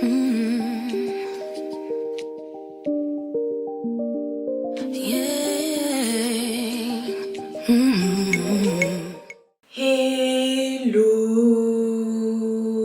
Hello,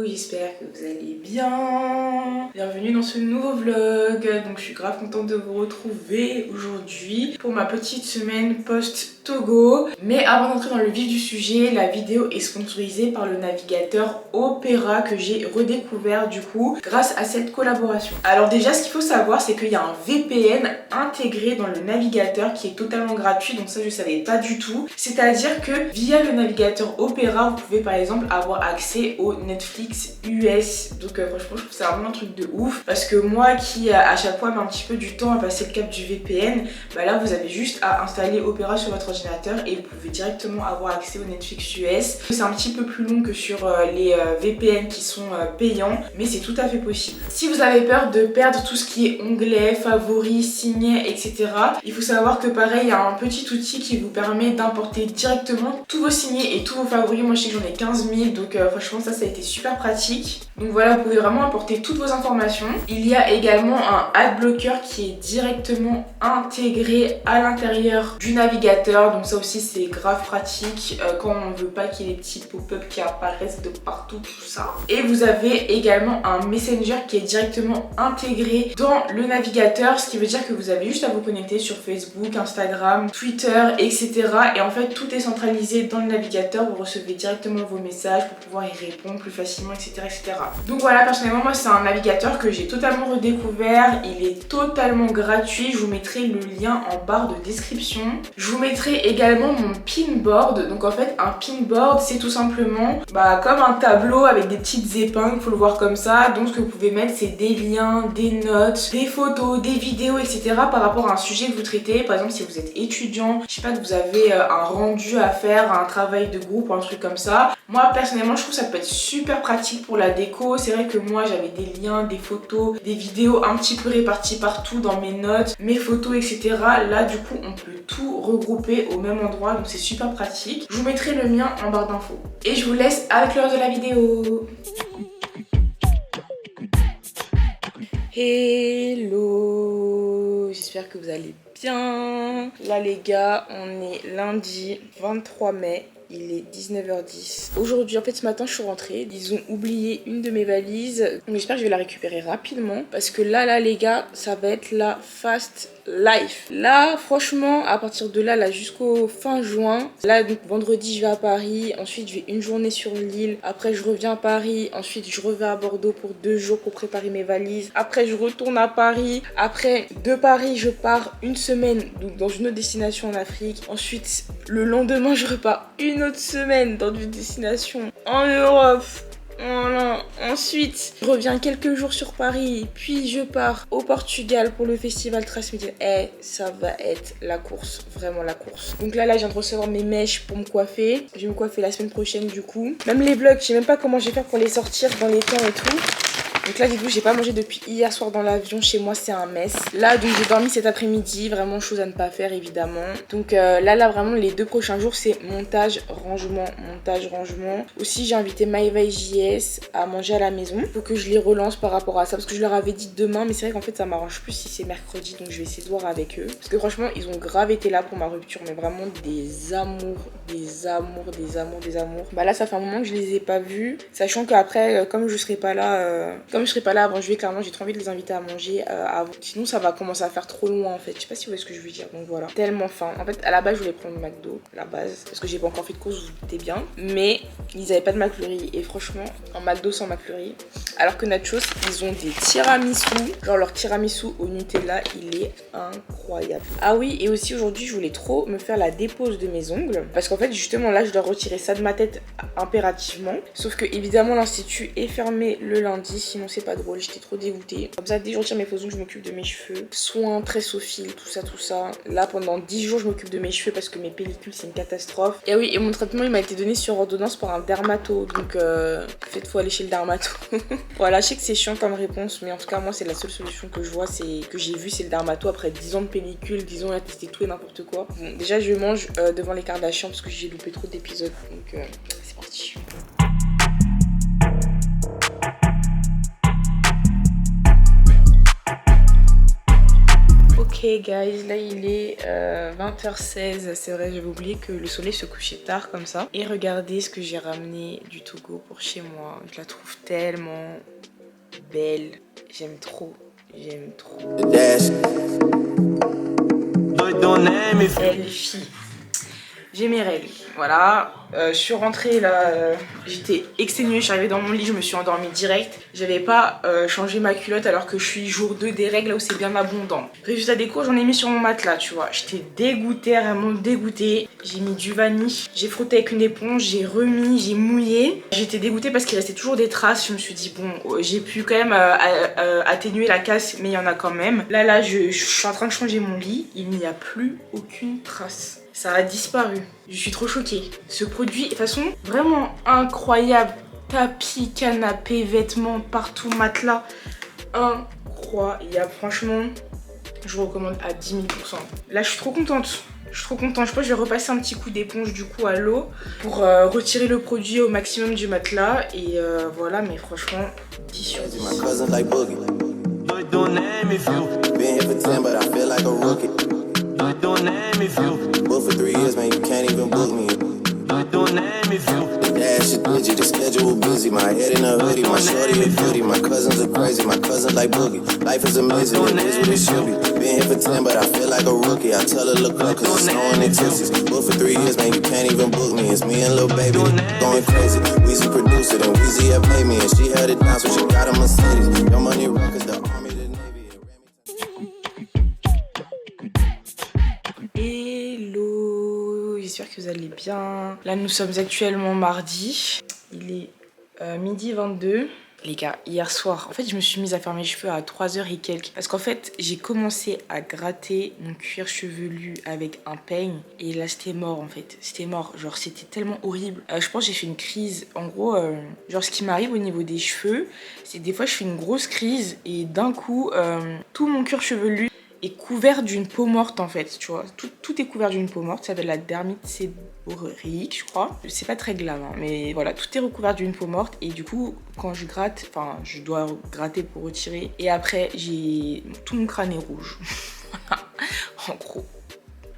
j'espère que vous allez bien. Bienvenue dans ce nouveau vlog. Donc je suis grave contente de vous retrouver aujourd'hui pour ma petite semaine post-Togo. Mais avant d'entrer dans le vif du sujet, la vidéo est sponsorisée par le navigateur Opera que j'ai redécouvert du coup grâce à cette collaboration. Alors déjà, ce qu'il faut savoir, c'est qu'il y a un VPN intégré dans le navigateur qui est totalement gratuit, donc ça je savais pas du tout. C'est-à-dire que via le navigateur Opera, vous pouvez par exemple avoir accès au Netflix US. Donc franchement, je trouve ça vraiment un truc de ouf parce que moi qui à chaque fois mets un petit peu du temps à passer le cap du VPN, bah là vous avez juste à installer Opera sur votre ordinateur et vous pouvez directement avoir accès au Netflix US. C'est un petit peu plus long que sur les VPN qui sont payants, mais c'est tout à fait possible. Si vous avez peur de perdre tout ce qui est onglets, favoris, signets, etc., il faut savoir que pareil, il y a un petit outil qui vous permet d'importer directement tous vos signets et tous vos favoris. Moi je sais que j'en ai 15 000, donc franchement ça a été super pratique. Donc voilà, vous pouvez vraiment importer toutes vos informations. Il y a également un adblocker qui est directement intégré à l'intérieur du navigateur, donc ça aussi c'est grave pratique quand on ne veut pas qu'il y ait des petits pop-up qui apparaissent de partout, tout ça. Et vous avez également un messenger qui est directement intégré dans le navigateur, ce qui veut dire que vous avez juste à vous connecter sur Facebook, Instagram, Twitter, etc. Et en fait tout est centralisé dans le navigateur, vous recevez directement vos messages pour pouvoir y répondre plus facilement, etc. etc. Donc voilà, personnellement moi c'est un navigateur que j'ai totalement redécouvert, il est totalement gratuit, je vous mettrai le lien en barre de description. Je vous mettrai également mon pinboard. Donc en fait un pinboard c'est tout simplement comme un tableau avec des petites épingles, faut le voir comme ça. Donc ce que vous pouvez mettre c'est des liens, des notes, des photos, des vidéos, etc. par rapport à un sujet que vous traitez. Par exemple si vous êtes étudiant, je sais pas, que vous avez un rendu à faire, un travail de groupe ou un truc comme ça. Moi personnellement je trouve que ça peut être super pratique pour la déco. C'est vrai que moi j'avais des liens, des photos, des vidéos un petit peu réparties partout dans mes notes, mes photos, etc. Là du coup on peut tout regrouper au même endroit, donc c'est super pratique. Je vous mettrai le mien en barre d'infos. Et je vous laisse avec l'heure de la vidéo. Hello, j'espère que vous allez bien. Là les gars, on est lundi 23 mai. Il est 19h10. Aujourd'hui, en fait, ce matin, je suis rentrée. Ils ont oublié une de mes valises. Donc, j'espère que je vais la récupérer rapidement. Parce que là, les gars, ça va être la fast life. Là, franchement, à partir de là jusqu'au fin juin. Là, donc, vendredi, je vais à Paris. Ensuite, je vais une journée sur l'île. Après, je reviens à Paris. Ensuite, je reviens à Bordeaux pour 2 jours pour préparer mes valises. Après, je retourne à Paris. Après, de Paris, je pars une semaine donc, dans une autre destination en Afrique. Ensuite, le lendemain, je repars une autre semaine dans une destination en Europe. Voilà. Ensuite, je reviens quelques jours sur Paris, puis je pars au Portugal pour le festival Transmedia. Ça va être la course, vraiment la course. Donc là, je viens de recevoir mes mèches pour me coiffer. Je vais me coiffer la semaine prochaine du coup. Même les vlogs, je sais même pas comment je vais faire pour les sortir dans les temps et tout. Donc là, du coup, j'ai pas mangé depuis hier soir dans l'avion. Chez moi, c'est un mess. Là, donc, j'ai dormi cet après-midi. Vraiment, chose à ne pas faire, évidemment. Donc là, vraiment, les 2 prochains jours, c'est montage, rangement, montage, rangement. Aussi, j'ai invité Maeva et JS à manger à la maison. Faut que je les relance par rapport à ça. Parce que je leur avais dit demain. Mais c'est vrai qu'en fait, ça m'arrange plus si c'est mercredi. Donc, je vais essayer de voir avec eux. Parce que franchement, ils ont grave été là pour ma rupture. Mais vraiment, des amours, des amours, des amours, des amours. Bah là, ça fait un moment que je les ai pas vus. Sachant qu'après, comme je serai pas là... Comme je serai pas là avant juillet, clairement j'ai trop envie de les inviter à manger avant. Sinon ça va commencer à faire trop loin en fait. Je sais pas si vous voyez ce que je veux dire. Donc voilà. Tellement faim. En fait à la base je voulais prendre une McDo. À la base. Parce que j'ai pas encore fait de course, vous vous doutez bien. Mais ils avaient pas de McFlurry. Et franchement, un McDo sans McFlurry. Alors que Nachos, ils ont des tiramisu. Genre leur tiramisu au Nutella, il est incroyable. Ah oui, et aussi aujourd'hui je voulais trop me faire la dépose de mes ongles. Parce qu'en fait justement là je dois retirer ça de ma tête impérativement. Sauf que évidemment l'institut est fermé le lundi. Sinon c'est pas drôle, j'étais trop dégoûtée. Comme ça, dès que je retire mes faux ongles, je m'occupe de mes cheveux. Soins, tresse au fil, tout ça, tout ça. Là, pendant 10 jours, je m'occupe de mes cheveux parce que mes pellicules, c'est une catastrophe. Et oui, et mon traitement, il m'a été donné sur ordonnance par un dermato. Donc, faites faut aller chez le dermato. Voilà, je sais que c'est chiant comme réponse, mais en tout cas, moi, c'est la seule solution que je vois, c'est que j'ai vu, c'est le dermato après 10 ans de pellicule, 10 ans à tester tout et n'importe quoi. Bon, déjà, je mange devant les Kardashians parce que j'ai loupé trop d'épisodes. Donc, c'est parti. guys, là il est 20h16. C'est vrai, j'avais oublié que le soleil se couchait tard comme ça. Et regardez ce que j'ai ramené du Togo pour chez moi. Je la trouve tellement belle. J'aime trop. J'aime trop. Elfie. J'ai mes règles, voilà. Je suis rentrée là, j'étais exténuée, je suis arrivée dans mon lit, je me suis endormie direct. J'avais pas changé ma culotte alors que je suis jour 2 des règles là où c'est bien abondant. Résultat des cours, j'en ai mis sur mon matelas, tu vois. J'étais dégoûtée, vraiment dégoûtée. J'ai mis du vanille, j'ai frotté avec une éponge, j'ai remis, j'ai mouillé. J'étais dégoûtée parce qu'il restait toujours des traces. Je me suis dit bon, j'ai pu quand même atténuer la casse, mais il y en a quand même. Là, je suis en train de changer mon lit, il n'y a plus aucune trace. Ça a disparu. Je suis trop choquée. Ce produit, de toute façon, vraiment incroyable. Tapis, canapé, vêtements, partout, matelas. Incroyable. Franchement, je recommande à 10 000%. Là, je suis trop contente. Je suis trop contente. Je pense que je vais repasser un petit coup d'éponge du coup à l'eau pour retirer le produit au maximum du matelas. Et voilà, mais franchement, 10 sur 10. But for 3 years, man, you can't even book me. Don't name if you. The dash is busy, the schedule busy. My head in a hoodie, my shorty a goodie. My cousins are crazy, my cousins like boogie. Life is amazing, it is what it should be. Been here for 10, but I feel like a rookie. I tell her look up, cause it's snowing in Texas. But for 3 years, man, you can't even book me. It's me and Lil Baby going crazy. Weezy produced it, and Weezy have paid me. And she held it down, so she got a Mercedes. Your money rockers, the army, the navy. Hello, j'espère que vous allez bien. Là nous sommes actuellement mardi, il est midi 22. Les gars, hier soir, en fait je me suis mise à faire mes cheveux à 3h et quelques. Parce qu'en fait j'ai commencé à gratter mon cuir chevelu avec un peigne. Et là c'était mort en fait, c'était mort. Genre c'était tellement horrible. Je pense que j'ai fait une crise. En gros, genre ce qui m'arrive au niveau des cheveux, c'est des fois je fais une grosse crise. Et d'un coup, tout mon cuir chevelu est couvert d'une peau morte en fait, tu vois. Tout est couvert d'une peau morte, ça s'appelle la dermite séborrhéique, je crois. C'est pas très glam, hein, mais voilà, tout est recouvert d'une peau morte. Et du coup, quand je gratte, enfin, je dois gratter pour retirer. Et après, tout mon crâne est rouge. Voilà, en gros.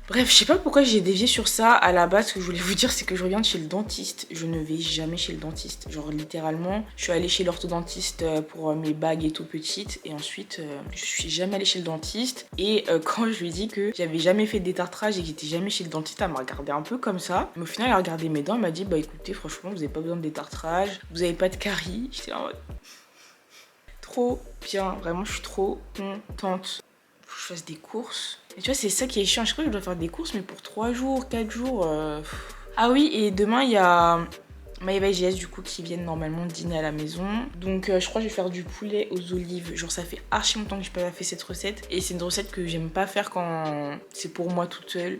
Bref, je sais pas pourquoi j'ai dévié sur ça. À la base, ce que je voulais vous dire, c'est que je reviens de chez le dentiste. Je ne vais jamais chez le dentiste. Genre, littéralement, je suis allée chez l'orthodontiste pour mes bagues et tout petites. Et ensuite, je suis jamais allée chez le dentiste. Et quand je lui ai dit que j'avais jamais fait de détartrage et que j'étais jamais chez le dentiste, elle m'a regardé un peu comme ça. Mais au final, elle a regardé mes dents. Elle m'a dit, bah écoutez, franchement, vous avez pas besoin de détartrage. Vous avez pas de caries. J'étais en mode... Trop bien. Vraiment, je suis trop contente. Faut que je fasse des courses. Et tu vois, c'est ça qui est chiant. Je crois que je dois faire des courses, mais pour 3 jours, 4 jours. Ah oui, et demain, il y a Maëva et JS du coup qui viennent normalement dîner à la maison. Donc je crois que je vais faire du poulet aux olives. Genre ça fait archi longtemps que j'ai pas fait cette recette. Et c'est une recette que j'aime pas faire quand c'est pour moi toute seule.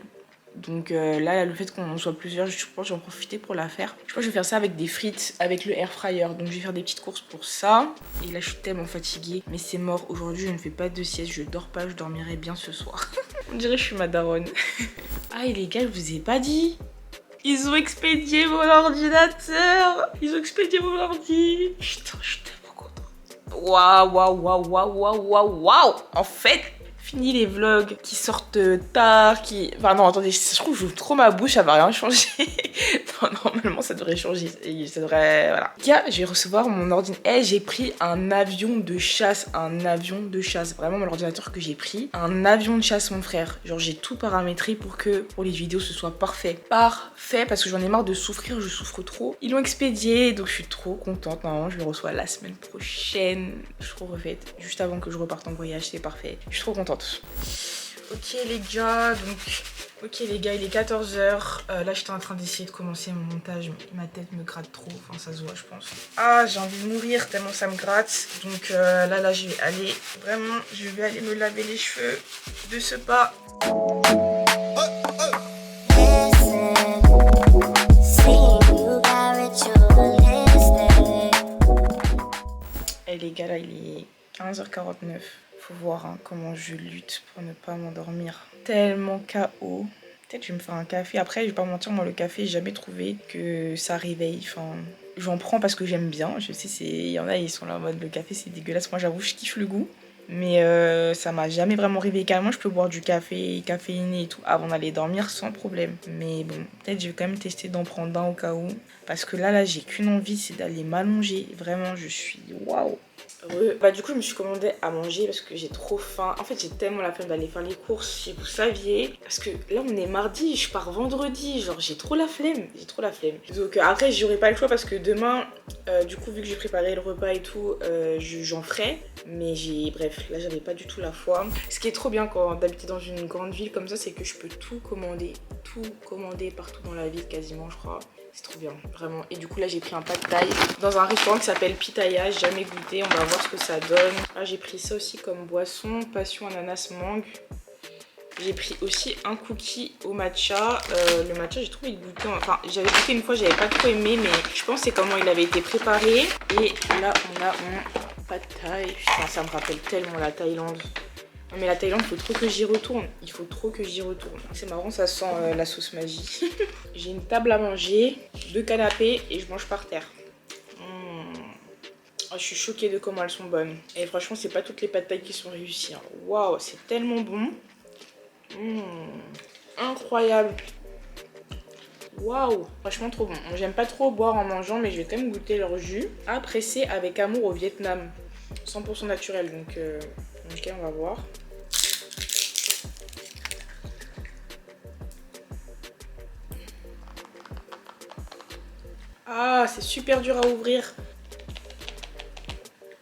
Donc là, le fait qu'on soit plusieurs, je pense que j'en profiter pour la faire. Je crois que je vais faire ça avec des frites, avec le air fryer. Donc je vais faire des petites courses pour ça. Et là, je suis tellement fatiguée. Mais c'est mort. Aujourd'hui, je ne fais pas de sieste. Je dors pas. Je dormirai bien ce soir. On dirait que je suis ma daronne. Ah, et les gars, je vous ai pas dit. Ils ont expédié mon ordinateur. Ils ont expédié mon ordi. Putain, je suis tellement contente. Waouh. En fait... Fini les vlogs qui sortent tard, Enfin non, attendez, je trouve que j'ouvre trop ma bouche, ça va rien changer. Non, normalement, ça devrait changer. Ça devrait... Voilà. Tiens, je vais recevoir mon ordinateur. J'ai pris un avion de chasse. Vraiment, mon ordinateur que j'ai pris. Un avion de chasse, mon frère. Genre, j'ai tout paramétré pour que pour les vidéos, ce soit parfait. Parfait, parce que j'en ai marre de souffrir, je souffre trop. Ils l'ont expédié, donc je suis trop contente. Normalement, je le reçois la semaine prochaine. Je suis trop refaite. Juste avant que je reparte en voyage, c'est parfait. Je suis trop contente. Ok les gars, il est 14h. Là j'étais en train d'essayer de commencer mon montage, mais ma tête me gratte trop, enfin ça se voit je pense. Ah, j'ai envie de mourir tellement ça me gratte. Donc là je vais aller, vraiment, je vais aller me laver les cheveux de ce pas. Et les gars, là il est 15h49. Faut voir hein, comment je lutte pour ne pas m'endormir. Tellement KO. Peut-être que je vais me faire un café. Après, je vais pas mentir, moi le café, j'ai jamais trouvé que ça réveille. Enfin, j'en prends parce que j'aime bien. Je sais, il y en a, ils sont là en mode le café c'est dégueulasse. Moi j'avoue, je kiffe le goût. Mais ça m'a jamais vraiment réveillée. Carrément, je peux boire du café caféiné et tout avant d'aller dormir sans problème. Mais bon, peut-être je vais quand même tester d'en prendre un au cas où. Parce que là j'ai qu'une envie, c'est d'aller m'allonger. Vraiment, je suis waouh. Bah du coup je me suis commandé à manger parce que j'ai trop faim. En fait j'ai tellement la flemme d'aller faire les courses si vous saviez. Parce que là on est mardi, je pars vendredi. Genre j'ai trop la flemme. Donc après j'aurai pas le choix parce que demain du coup vu que j'ai préparé le repas et tout j'en ferai. Mais bref là j'avais pas du tout la foi. Ce qui est trop bien quand d'habiter dans une grande ville comme ça, c'est que je peux tout commander partout dans la ville quasiment je crois. C'est trop bien, vraiment. Et du coup là j'ai pris un pad thaï dans un restaurant qui s'appelle Pitaya. J'ai jamais goûté, on va voir ce que ça donne. Là j'ai pris ça aussi comme boisson, passion ananas mangue. J'ai pris aussi un cookie au matcha. Le matcha j'ai trouvé le goûter, enfin j'avais goûté une fois, j'avais pas trop aimé, mais je pense c'est comment il avait été préparé. Et là on a mon pad thaï. Putain ça me rappelle tellement la Thaïlande. Non mais la Thaïlande, il faut trop que j'y retourne. C'est marrant, ça sent la sauce magie. J'ai une table à manger, 2 canapés et je mange par terre. Oh, je suis choquée de comment elles sont bonnes. Et franchement, c'est pas toutes les pâtes thaï qui sont réussies. Waouh, c'est tellement bon. Incroyable. Waouh, franchement trop bon. J'aime pas trop boire en mangeant, mais je vais quand même goûter leur jus. À presser avec amour au Vietnam. 100% naturel, donc ok, on va voir. Ah, c'est super dur à ouvrir.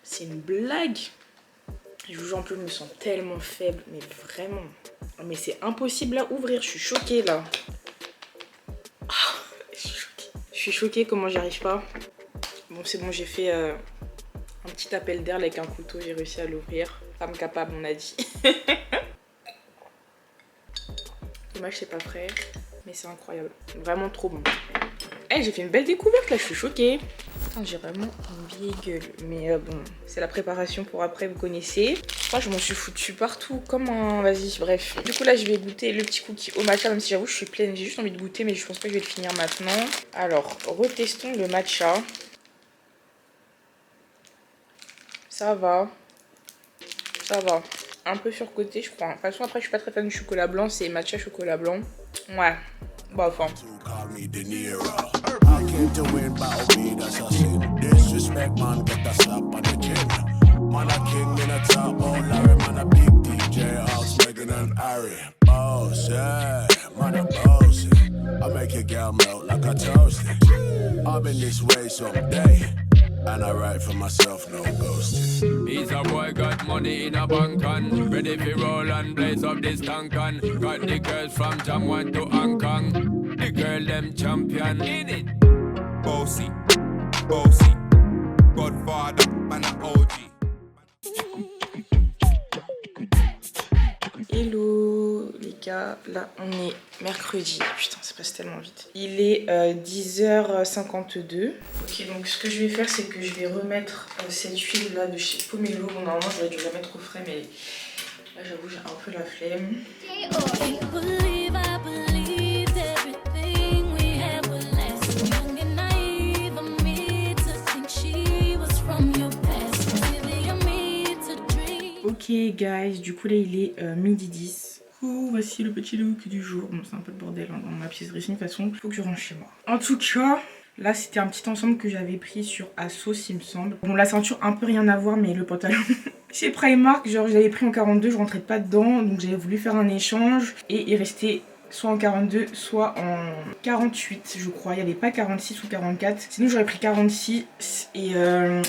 C'est une blague. Je vous jure, en plus, je me sens tellement faible, mais vraiment. Mais c'est impossible à ouvrir, je suis choquée là. Je suis choquée comment j'y arrive pas. Bon, c'est bon, j'ai fait un petit appel d'air avec un couteau, j'ai réussi à l'ouvrir. Femme capable, on a dit. Dommage, c'est pas frais, mais c'est incroyable. Vraiment trop bon. Hey, j'ai fait une belle découverte là, je suis choquée. Putain, j'ai vraiment une vieille gueule. Mais bon, c'est la préparation pour après, vous connaissez. Je m'en suis foutue partout comme un... Vas-y, bref. Du coup là, je vais goûter le petit cookie au matcha, même si j'avoue, je suis pleine. J'ai juste envie de goûter, mais je pense pas que je vais le finir maintenant. Alors, retestons le matcha. Ça va. Ça va. Un peu surcoté, je crois. De toute façon, après, je suis pas très fan du chocolat blanc. C'est matcha chocolat blanc. Ouais. Bon, enfin. Man a king in a top, oh Larry, man a big DJ, house Megan and Harry. Boss, yeah, man a boss. I make your girl melt like a toasted. I've been this way someday, and I write for myself, no ghosting. He's a boy, got money in a bank and ready for roll and blaze up this tank and got the girls from Jamwan to Hong Kong. The girl them champion in it. Bossy, bossy, Godfather, man a OG. Hello les gars, là on est mercredi, putain ça passe tellement vite. Il est 10h52. Ok, donc ce que je vais faire c'est que je vais remettre cette huile là de chez Pomelo. Bon, normalement j'aurais dû la mettre au frais mais là j'avoue j'ai un peu la flemme. Ok guys, du coup là il est midi 10. Voici le petit look du jour. Bon c'est un peu le bordel dans ma pièce dressing, de toute façon il faut que je rentre chez moi. En tout cas, là c'était un petit ensemble que j'avais pris sur Asos il me semble. Bon la ceinture un peu rien à voir mais le pantalon chez Primark, genre je l'avais pris en 42, je rentrais pas dedans. Donc j'avais voulu faire un échange et il restait soit en 42 soit en 48 je crois. Il n'y avait pas 46 ou 44. Sinon j'aurais pris 46 et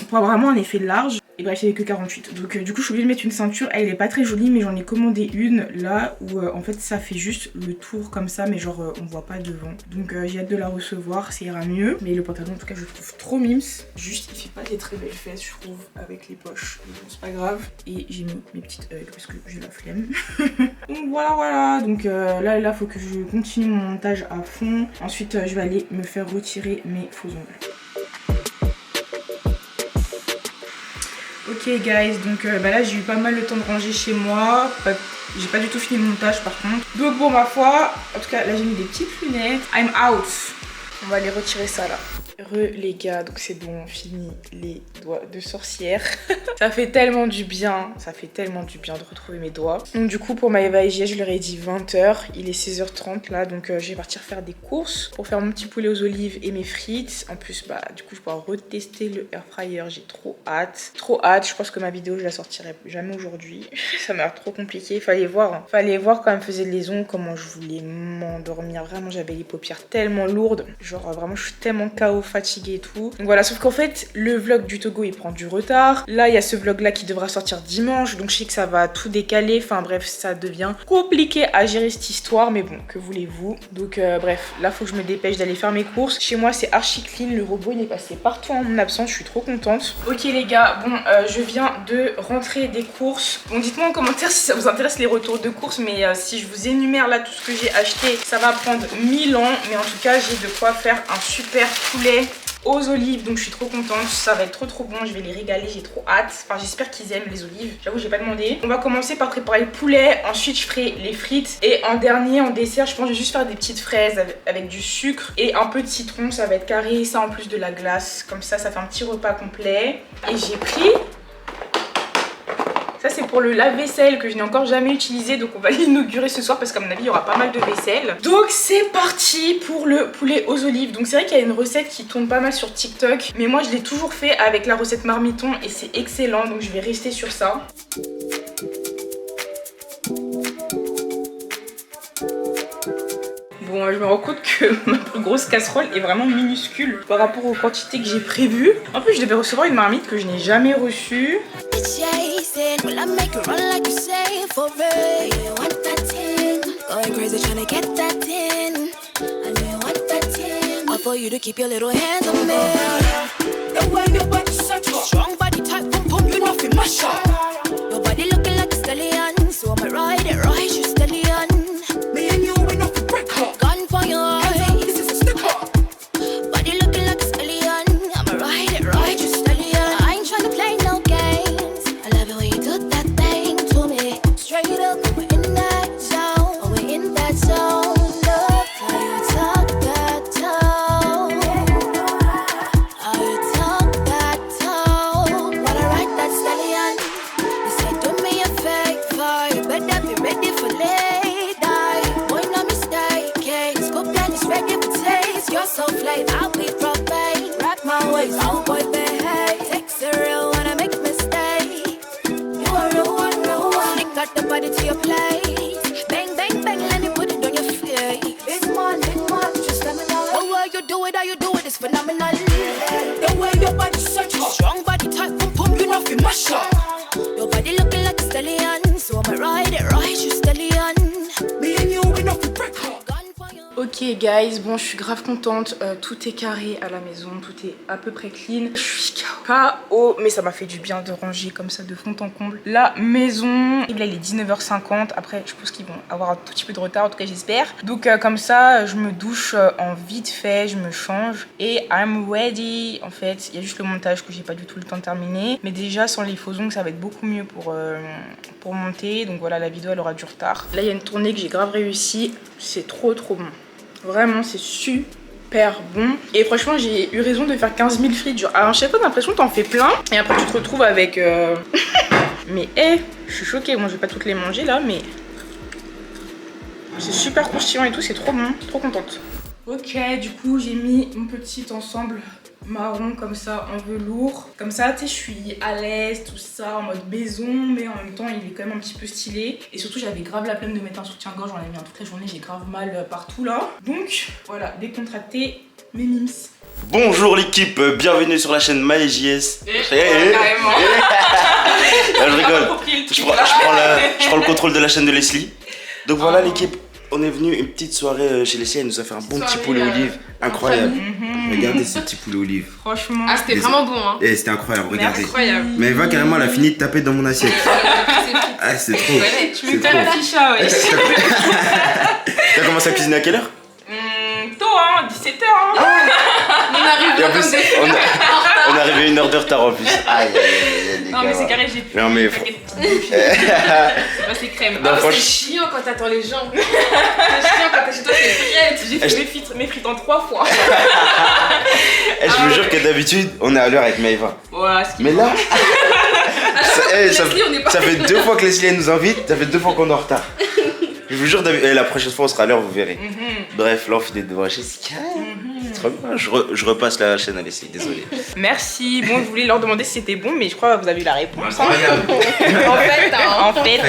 pour avoir vraiment un effet large. Et bref, il n'y avait que 48. Donc du coup, je suis obligée de mettre une ceinture. Elle est pas très jolie, mais j'en ai commandé une là où en fait ça fait juste le tour comme ça, mais genre on voit pas devant. Donc j'ai hâte de la recevoir, ça ira mieux. Mais le pantalon, en tout cas, je le trouve trop mims. Juste, il fait pas des très belles fesses, je trouve, avec les poches. Mais bon, c'est pas grave. Et j'ai mis mes petites hugs parce que j'ai la flemme. Donc voilà. Donc là, faut que je continue mon montage à fond. Ensuite, je vais aller me faire retirer mes faux ongles. Ok guys, donc là j'ai eu pas mal le temps de ranger chez moi. J'ai pas du tout fini le montage par contre. Donc bon ma foi, en tout cas là j'ai mis des petites lunettes. I'm out. On va aller retirer ça là. Les gars, donc c'est bon, fini les doigts de sorcière. Ça fait tellement du bien, de retrouver mes doigts. Donc du coup pour ma Eva IGS, je leur ai dit 20h, il est 16h30 là, donc je vais partir faire des courses pour faire mon petit poulet aux olives et mes frites. En plus bah du coup je pourrai retester le air fryer, j'ai trop hâte. Je pense que ma vidéo je la sortirai jamais aujourd'hui. Ça m'a l'air trop compliqué, fallait voir quand elle me faisait les ongles, comment je voulais m'endormir. Vraiment j'avais les paupières tellement lourdes, genre vraiment je suis tellement KO, fatiguée et tout. Donc voilà, sauf qu'en fait le vlog du Togo il prend du retard. Là il y a ce vlog là qui devra sortir dimanche, donc je sais que ça va tout décaler. Enfin bref, ça devient compliqué à gérer cette histoire, mais bon, que voulez-vous. Donc bref, là faut que je me dépêche d'aller faire mes courses. Chez moi c'est archi clean, le robot il est passé partout en mon absence, je suis trop contente. Ok les gars, bon je viens de rentrer des courses. Bon dites-moi en commentaire si ça vous intéresse les retours de courses, mais si je vous énumère là tout ce que j'ai acheté, ça va prendre 1000 ans, mais en tout cas j'ai de quoi faire un super poulet aux olives, donc je suis trop contente, ça va être trop bon, je vais les régaler, j'ai trop hâte. Enfin j'espère qu'ils aiment les olives, j'avoue j'ai pas demandé. On va commencer par préparer le poulet, ensuite je ferai les frites et en dernier, en dessert, je pense que je vais juste faire des petites fraises avec du sucre et un peu de citron, ça va être carré, ça en plus de la glace, comme ça fait un petit repas complet. Et j'ai pris... Ça c'est pour le lave-vaisselle que je n'ai encore jamais utilisé, donc on va l'inaugurer ce soir parce qu'à mon avis il y aura pas mal de vaisselle. Donc c'est parti pour le poulet aux olives. Donc c'est vrai qu'il y a une recette qui tourne pas mal sur TikTok, mais moi je l'ai toujours fait avec la recette marmiton et c'est excellent, donc je vais rester sur ça. Bon, je me rends compte que ma plus grosse casserole est vraiment minuscule par rapport aux quantités que j'ai prévues. En plus, je devais recevoir une marmite que je n'ai jamais reçue. Ok guys, bon je suis grave contente, tout est carré à la maison, tout est à peu près clean. Je suis KO, mais ça m'a fait du bien de ranger comme ça de fond en comble la maison. Et là il est 19h50, après je pense qu'ils vont avoir un tout petit peu de retard, en tout cas j'espère. Donc comme ça je me douche en vite fait, je me change et I'm ready. En fait il y a juste le montage que j'ai pas du tout le temps de terminer, mais déjà sans les faux ongles ça va être beaucoup mieux pour monter. Donc voilà, la vidéo elle aura du retard. Là il y a une tournée que j'ai grave réussi, c'est trop bon. Vraiment, c'est super bon. Et franchement, j'ai eu raison de faire 15 000 frites. Genre, à chaque fois, t'as l'impression que t'en fais plein. Et après, tu te retrouves avec... Mais, je suis choquée. Moi, je vais pas toutes les manger, là, mais... C'est super croustillant et tout. C'est trop bon. Trop contente. Ok, du coup, j'ai mis mon petit ensemble marron comme ça en velours. Comme ça, tu sais, je suis à l'aise, tout ça, en mode maison, mais en même temps, il est quand même un petit peu stylé. Et surtout, j'avais grave la flemme de mettre un soutien-gorge, j'en ai mis un toute la journée, j'ai grave mal partout là. Donc, voilà, décontracté, mes mims. Bonjour l'équipe, bienvenue sur la chaîne MyJS. Carrément. Je rigole, je prends le contrôle de la chaîne de Leslie. Donc voilà l'équipe, on est venu une petite soirée chez Leslie, elle nous a fait un bon petit poulet olive, incroyable. Regardez ce petit poulet olive. Franchement. Ah, c'était vraiment bon, hein. Et c'était incroyable, regardez. Incroyable. Mais Eva, carrément, elle a fini de taper dans mon assiette. Ah, c'est trop. Ouais, Tu me fais la ficha, ouais. T'as commencé à cuisiner à quelle heure? Tôt, hein, 17h. Hein. On a Et en plus, on est arrivé 1 heure de retard en plus. Aïe, les non, gars, mais c'est carré, j'ai plus. Non, mais. C'est pas ces crèmes. Ah, c'est chiant quand t'attends les gens. C'est chiant quand t'es chez toi, c'est prête. J'ai fait mes frites en 3 fois. Je vous jure que d'habitude, on est à l'heure avec Maëva. Ouais, mais là, ça fait 2 fois que Leslie nous invite, ça fait 2 fois qu'on est en retard. Je vous jure, la prochaine fois on sera à l'heure, vous verrez. Bref, là on finit de voir Jessica. C'est trop bien. Je repasse la chaîne à Leslie, désolé. Merci. Bon, je voulais leur demander si c'était bon, mais je crois que vous avez eu la réponse. En fait.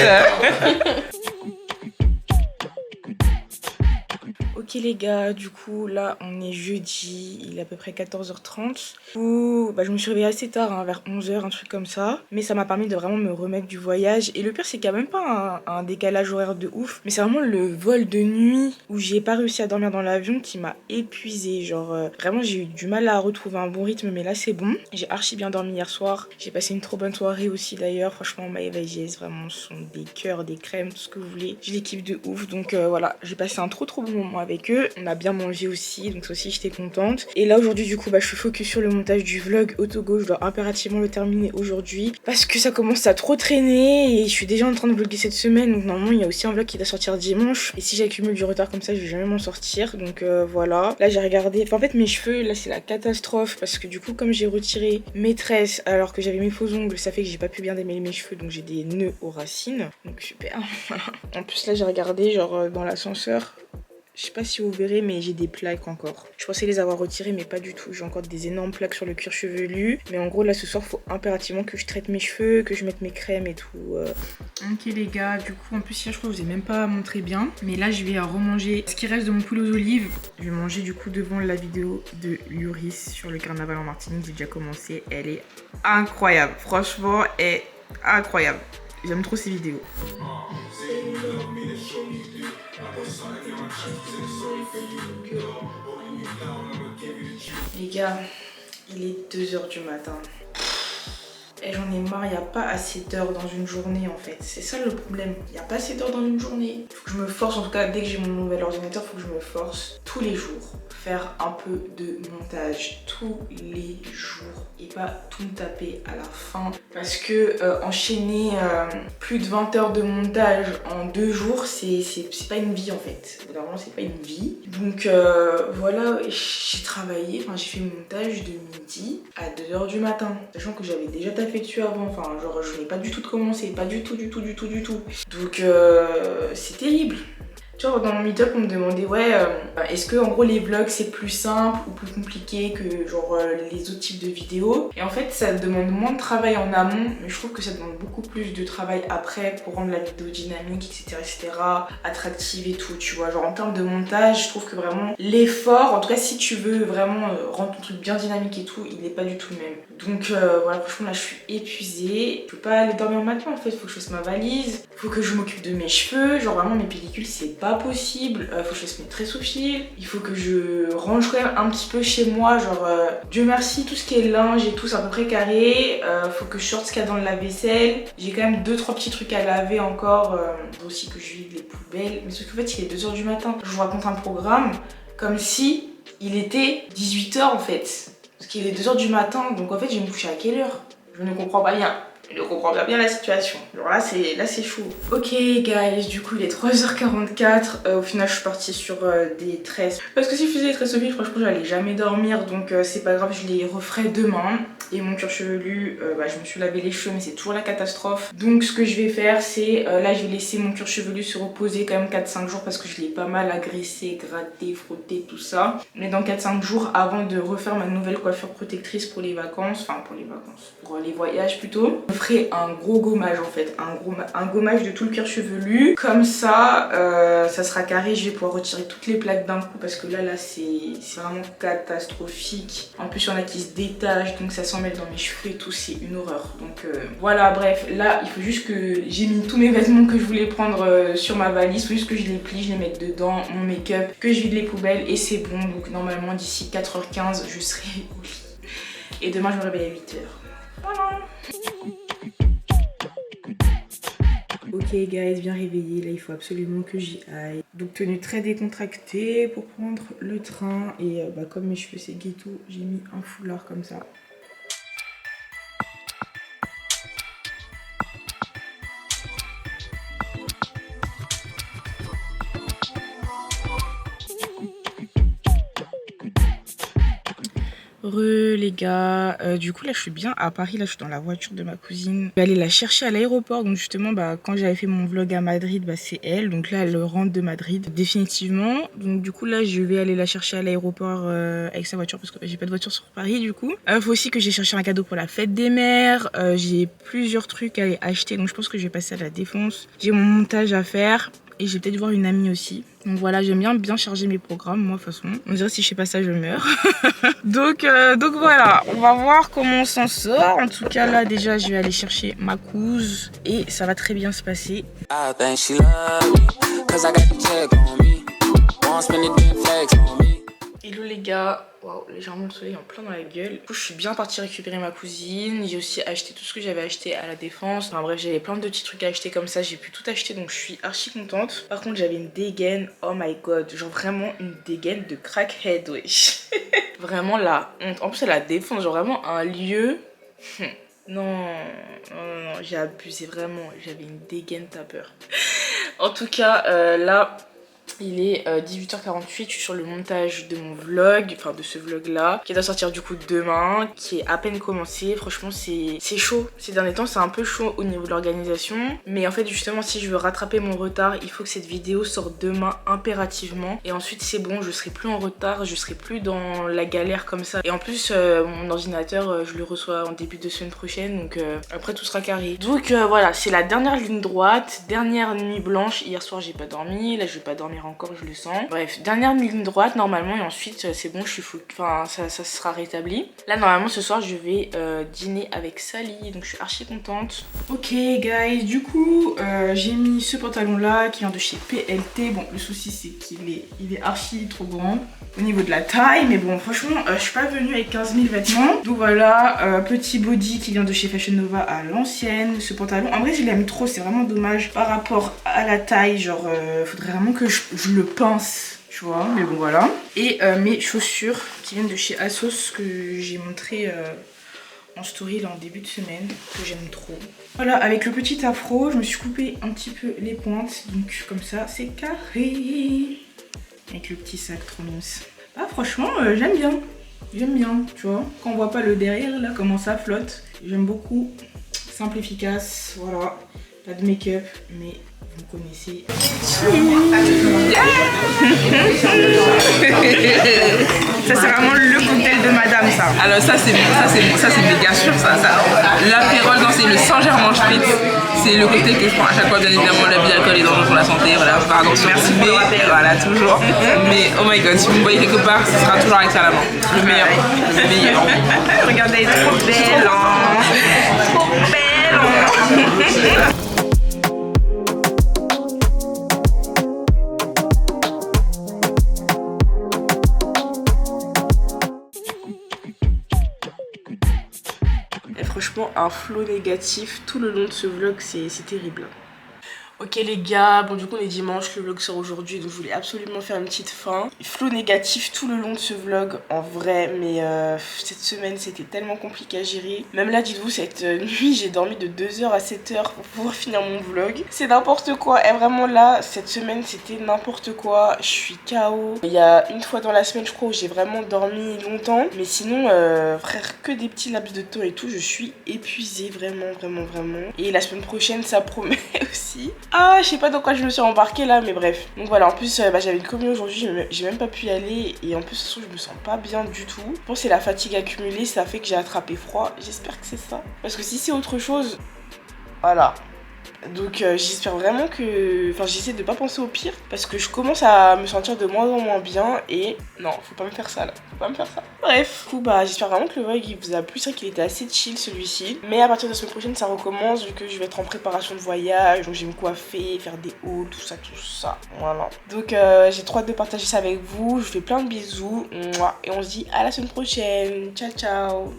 Ok les gars, du coup là on est jeudi, il est à peu près 14h30. Je me suis réveillée assez tard, vers 11h, un truc comme ça. Mais ça m'a permis de vraiment me remettre du voyage. Et le pire c'est qu'il n'y a même pas un décalage horaire de ouf. Mais c'est vraiment le vol de nuit où j'ai pas réussi à dormir dans l'avion qui m'a épuisée. Genre vraiment j'ai eu du mal à retrouver un bon rythme, mais là c'est bon. J'ai archi bien dormi hier soir. J'ai passé une trop bonne soirée aussi d'ailleurs. Franchement Maëva et JS vraiment sont des cœurs, des crèmes, tout ce que vous voulez. Je les kiffe de ouf. Donc voilà, j'ai passé un trop bon moment avec eux. On a bien mangé aussi, donc ça aussi j'étais contente. Et là aujourd'hui du coup je suis focus sur le montage du vlog au Togo. Je dois impérativement le terminer aujourd'hui parce que ça commence à trop traîner et je suis déjà en train de vlogger cette semaine. Donc normalement il y a aussi un vlog qui doit sortir dimanche. Et si j'accumule du retard comme ça je vais jamais m'en sortir. Donc voilà. Là j'ai regardé, en fait mes cheveux là c'est la catastrophe parce que du coup comme j'ai retiré mes tresses alors que j'avais mes faux ongles, ça fait que j'ai pas pu bien démêler mes cheveux, donc j'ai des nœuds aux racines. Donc super. En plus là j'ai regardé genre dans l'ascenseur. Je sais pas si vous verrez, mais j'ai des plaques encore. Je pensais les avoir retirées, mais pas du tout. J'ai encore des énormes plaques sur le cuir chevelu. Mais en gros, là, ce soir, faut impérativement que je traite mes cheveux, que je mette mes crèmes et tout. Ok, les gars, du coup, en plus, hier, je crois que je vous ai même pas montré bien. Mais là, je vais remanger ce qui reste de mon poulet aux olives. Je vais manger, du coup, devant la vidéo de Yuris sur le carnaval en Martinique. J'ai déjà commencé. Elle est incroyable. Franchement, elle est incroyable. J'aime trop ces vidéos. Les gars, il est 2h du matin. Et j'en ai marre, il n'y a pas assez d'heures dans une journée en fait. C'est ça le problème. Il n'y a pas assez d'heures dans une journée. Il faut que je me force, en tout cas dès que j'ai mon nouvel ordinateur, il faut que je me force tous les jours. Faire un peu de montage tous les jours et pas tout me taper à la fin. Parce que enchaîner plus de 20 heures de montage en 2 jours, c'est pas une vie en fait. Vraiment c'est pas une vie. Donc voilà, j'ai travaillé, j'ai fait le montage de midi à 2h du matin. Sachant que j'avais déjà taffé dessus avant, genre je n'ai pas du tout de commencer, pas du tout. Donc c'est terrible. Tu vois, dans mon meet-up, on me demandait, ouais, est-ce que en gros les vlogs c'est plus simple ou plus compliqué que genre les autres types de vidéos? Et en fait, ça demande moins de travail en amont, mais je trouve que ça demande beaucoup plus de travail après pour rendre la vidéo dynamique, etc., attractive et tout, tu vois. Genre en termes de montage, je trouve que vraiment l'effort, en tout cas si tu veux vraiment rendre ton truc bien dynamique et tout, il n'est pas du tout le même. Donc voilà, franchement là je suis épuisée. Je peux pas aller dormir maintenant en fait, faut que je fasse ma valise, faut que je m'occupe de mes cheveux, genre vraiment mes pellicules c'est pas possible, faut que je fasse mes tresses au fil, il faut que je range quand même un petit peu chez moi, genre Dieu merci tout ce qui est linge et tout c'est à peu près carré, faut que je sorte ce qu'il y a dans le lave-vaisselle, j'ai quand même 2-3 petits trucs à laver encore, aussi que je vide les poubelles, mais sauf qu'en fait il est 2h du matin, je vous raconte un programme comme si il était 18h en fait, parce qu'il est 2h du matin, donc en fait je vais me coucher à quelle heure? Je ne comprends pas bien. Je comprends bien la situation. Alors là c'est chaud. Ok guys, du coup il est 3h44. Au final je suis partie sur des tresses. Parce que si je faisais des tresses au fil, franchement j'allais jamais dormir. Donc c'est pas grave, je les referai demain. Et mon cuir chevelu, je me suis lavé les cheveux mais c'est toujours la catastrophe. Donc ce que je vais faire c'est, là je vais laisser mon cuir chevelu se reposer quand même 4-5 jours parce que je l'ai pas mal agressé, gratté, frotté, tout ça. Mais dans 4-5 jours avant de refaire ma nouvelle coiffure protectrice pour les vacances, pour les voyages plutôt. Je ferai un gros gommage en fait, un gommage de tout le cuir chevelu. Comme ça, ça sera carré, je vais pouvoir retirer toutes les plaques d'un coup parce que là c'est vraiment catastrophique. En plus il y en a qui se détachent donc ça s'en mêle dans mes cheveux et tout, c'est une horreur. Donc voilà, bref, là il faut juste que j'ai mis tous mes vêtements que je voulais prendre sur ma valise, il faut juste que je les plie, je les mette dedans, mon make-up, que je vide les poubelles et c'est bon. Donc normalement d'ici 4h15 je serai au lit. Et demain je me réveille à 8h. Voilà. Ok Ok guys, bien réveillé, là il faut absolument que j'y aille. Donc tenue très décontractée pour prendre le train. Et comme mes cheveux c'est ghetto, j'ai mis un foulard comme ça. Les gars, du coup là je suis bien à Paris, là je suis dans la voiture de ma cousine. Je vais aller la chercher à l'aéroport, donc justement quand j'avais fait mon vlog à Madrid, c'est elle. Donc là elle rentre de Madrid définitivement. Donc du coup là je vais aller la chercher à l'aéroport avec sa voiture parce que j'ai pas de voiture sur Paris du coup. Faut aussi que j'ai cherché un cadeau pour la fête des mères. J'ai plusieurs trucs à aller acheter, donc je pense que je vais passer à la Défense. J'ai mon montage à faire. Et je vais peut-être voir une amie aussi. Donc voilà, j'aime bien charger mes programmes, moi de toute façon. On dirait si je fais pas ça, je meurs. donc voilà, on va voir comment on s'en sort. En tout cas, là déjà, je vais aller chercher ma couse. Et ça va très bien se passer. Hello les gars, waouh, légèrement le soleil en plein dans la gueule. Du coup, je suis bien partie récupérer ma cousine. J'ai aussi acheté tout ce que j'avais acheté à la Défense. Enfin bref, j'avais plein de petits trucs à acheter comme ça. J'ai pu tout acheter, donc je suis archi contente. Par contre, j'avais une dégaine, oh my god, genre vraiment une dégaine de crackhead, wesh. Vraiment la honte. En plus, à la Défense, genre vraiment un lieu. Non, j'ai abusé vraiment. J'avais une dégaine, t'as peur. En tout cas, là. Il est 18h48, je suis sur le montage de mon vlog, enfin de ce vlog là, qui doit sortir du coup demain, qui est à peine commencé. Franchement c'est chaud, ces derniers temps c'est un peu chaud au niveau de l'organisation. Mais en fait justement si je veux rattraper mon retard, il faut que cette vidéo sorte demain impérativement. Et ensuite c'est bon, je serai plus en retard, je serai plus dans la galère comme ça. Et en plus mon ordinateur je le reçois en début de semaine prochaine, donc après tout sera carré. Donc voilà, c'est la dernière ligne droite, dernière nuit blanche. Hier soir j'ai pas dormi, là je vais pas dormir encore, je le sens. Bref, dernière ligne droite normalement et ensuite c'est bon, je suis fou, enfin ça sera rétabli. Là normalement ce soir je vais dîner avec Sally, donc je suis archi contente. Ok guys, du coup j'ai mis ce pantalon là qui vient de chez PLT. Bon, le souci c'est qu'il est archi trop grand au niveau de la taille, mais bon franchement je suis pas venue avec 15 000 vêtements. Donc voilà, petit body qui vient de chez Fashion Nova à l'ancienne. Ce pantalon, en vrai je l'aime trop, c'est vraiment dommage par rapport à la taille, genre faudrait vraiment que je le pince, tu vois, mais bon voilà. Et mes chaussures qui viennent de chez Asos que j'ai montré en story là en début de semaine, que j'aime trop. Voilà, avec le petit afro, je me suis coupé un petit peu les pointes, donc comme ça c'est carré. Avec le petit sac trop mignon. Ah franchement j'aime bien, tu vois, quand on voit pas le derrière là comment ça flotte. J'aime beaucoup, simple, efficace, voilà, pas de make-up, mais vous connaissez. Ça c'est vraiment le cocktail de madame ça. Alors ça c'est méga sûr ça. L'apérole, non, c'est le Saint-Germain Spritz. C'est le cocktail que je prends à chaque fois, bien évidemment l'abus d'alcool est dangereux pour la santé, voilà, pardon, merci, mais voilà, toujours. Mais oh my god, si vous me voyez quelque part, ce sera toujours avec ça à la main. Le meilleur. Regardez, elle est trop belle, hein. Trop belle, hein. Franchement un flow négatif tout le long de ce vlog, c'est terrible. Ok les gars, bon du coup on est dimanche, le vlog sort aujourd'hui donc je voulais absolument faire une petite fin. Flow négatif tout le long de ce vlog en vrai, mais cette semaine c'était tellement compliqué à gérer. Même là dites-vous cette nuit j'ai dormi de 2h à 7h pour pouvoir finir mon vlog. C'est n'importe quoi, et vraiment là cette semaine c'était n'importe quoi, je suis KO. Il y a une fois dans la semaine je crois où j'ai vraiment dormi longtemps, mais sinon frère que des petits laps de temps et tout, je suis épuisée vraiment. Et la semaine prochaine ça promet aussi. Ah, je sais pas dans quoi je me suis embarquée là, mais bref. Donc voilà, en plus j'avais une communion aujourd'hui, j'ai même pas pu y aller. Et en plus je me sens pas bien du tout. Je pense que c'est la fatigue accumulée, ça fait que j'ai attrapé froid. J'espère que c'est ça, parce que si c'est autre chose, voilà. Donc j'espère vraiment que... Enfin j'essaie de pas penser au pire, parce que je commence à me sentir de moins en moins bien. Et non, faut pas me faire ça là, faut pas me faire ça. Bref, du coup bah j'espère vraiment que le vlog il vous a plu. C'est vrai qu'il était assez chill celui-ci, mais à partir de la semaine prochaine ça recommence, vu que je vais être en préparation de voyage. Donc je vais me coiffer, faire des hauts, tout ça, voilà. Donc j'ai trop hâte de partager ça avec vous. Je vous fais plein de bisous, et on se dit à la semaine prochaine. Ciao ciao.